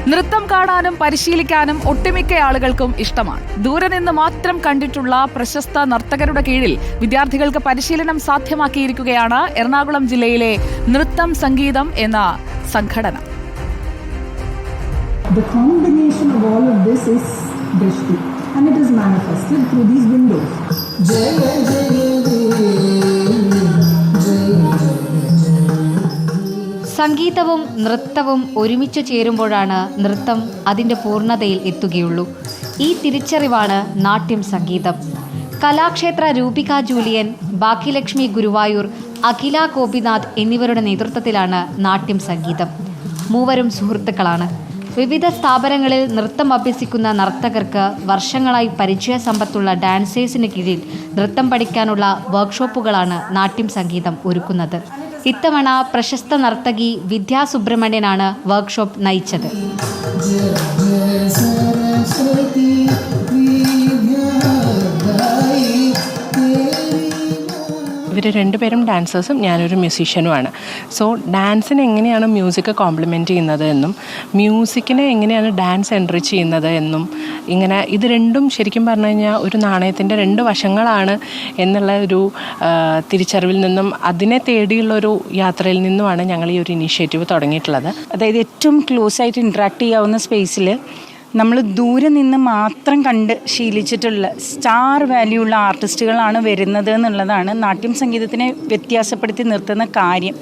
നൃത്തം കാണാനും പരിശീലിക്കാനും ഒട്ടുമിക്ക ആളുകൾക്കും ഇഷ്ടമാണ്. ദൂരെ നിന്ന് മാത്രം കണ്ടിട്ടുള്ള പ്രശസ്ത നർത്തകരുടെ കീഴിൽ വിദ്യാർത്ഥികൾക്ക് പരിശീലനം സാധ്യമാക്കിയിരിക്കുകയാണ് എറണാകുളം ജില്ലയിലെ നൃത്തം സംഗീതം എന്ന സംഘടന. The combination of all of this is Drishti, and it is manifested through these windows. സംഗീതവും നൃത്തവും ഒരുമിച്ചു ചേരുമ്പോഴാണ് നൃത്തം അതിൻ്റെ പൂർണ്ണതയിൽ എത്തുകയുള്ളൂ. ഈ തിരിച്ചറിവാണ് നാട്യം സംഗീതം. കലാക്ഷേത്ര രൂപിക ജൂലിയൻ, ഭാഗ്യലക്ഷ്മി ഗുരുവായൂർ, അഖില ഗോപിനാഥ് എന്നിവരുടെ നേതൃത്വത്തിലാണ് നാട്യം സംഗീതം. മൂവരും സുഹൃത്തുക്കളാണ്. വിവിധ സ്ഥാപനങ്ങളിൽ നൃത്തം അഭ്യസിക്കുന്ന നർത്തകർക്ക് വർഷങ്ങളായി പരിചയസമ്പത്തുള്ള ഡാൻസേഴ്സിന് കീഴിൽ നൃത്തം പഠിക്കാനുള്ള വർക്ക്ഷോപ്പുകളാണ് നാട്യം സംഗീതം ഒരുക്കുന്നത്. ഇത്തവണ പ്രശസ്ത നർത്തകി വിദ്യാ സുബ്രഹ്മണ്യനാണ് വർക്ക്ഷോപ്പ് നയിച്ചത്. ഇവർ രണ്ടുപേരും ഡാൻസേഴ്സും ഞാനൊരു മ്യൂസീഷ്യനുമാണ്. സോ ഡാൻസിനെ എങ്ങനെയാണ് മ്യൂസിക് കോംപ്ലിമെൻറ്റ് ചെയ്യുന്നത് എന്നും മ്യൂസിക്കിനെ എങ്ങനെയാണ് ഡാൻസ് എൻറിച്ച് ചെയ്യുന്നത് എന്നും ഇങ്ങനെ ഇത് രണ്ടും ശരിക്കും പറഞ്ഞു കഴിഞ്ഞാൽ ഒരു നാണയത്തിൻ്റെ രണ്ട് വശങ്ങളാണ് എന്നുള്ള ഒരു തിരിച്ചറിവിൽ നിന്നും അതിനെ തേടിയുള്ളൊരു യാത്രയിൽ നിന്നുമാണ് ഞങ്ങൾ ഈ ഒരു ഇനീഷ്യേറ്റീവ് തുടങ്ങിയിട്ടുള്ളത്. അതായത് ഏറ്റവും ക്ലോസ് ആയിട്ട് ഇൻട്രാക്ട് ചെയ്യാവുന്ന സ്പേസിൽ നമ്മൾ ദൂരെ നിന്ന് മാത്രം കണ്ട് ശീലിച്ചിട്ടുള്ള സ്റ്റാർ വാല്യൂ ഉള്ള ആർട്ടിസ്റ്റുകളാണ് വരുന്നത് എന്നുള്ളതാണ് നാട്യം സംഗീതത്തിനെ വ്യത്യാസപ്പെടുത്തി നിർത്തുന്ന കാര്യം.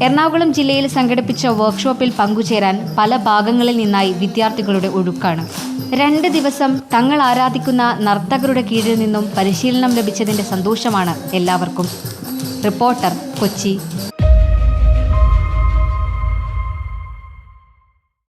എറണാകുളം ജില്ലയിൽ സംഘടിപ്പിച്ച വർക്ക്ഷോപ്പിൽ പങ്കുചേരാൻ പല ഭാഗങ്ങളിൽ നിന്നായി വിദ്യാർത്ഥികളുടെ ഒഴുക്കാണ്. 2 ദിവസം തങ്ങൾ ആരാധിക്കുന്ന നർത്തകരുടെ കീഴിൽ നിന്നും പരിശീലനം ലഭിച്ചതിൻ്റെ സന്തോഷമാണ് എല്ലാവർക്കും. റിപ്പോർട്ടർ, കൊച്ചി.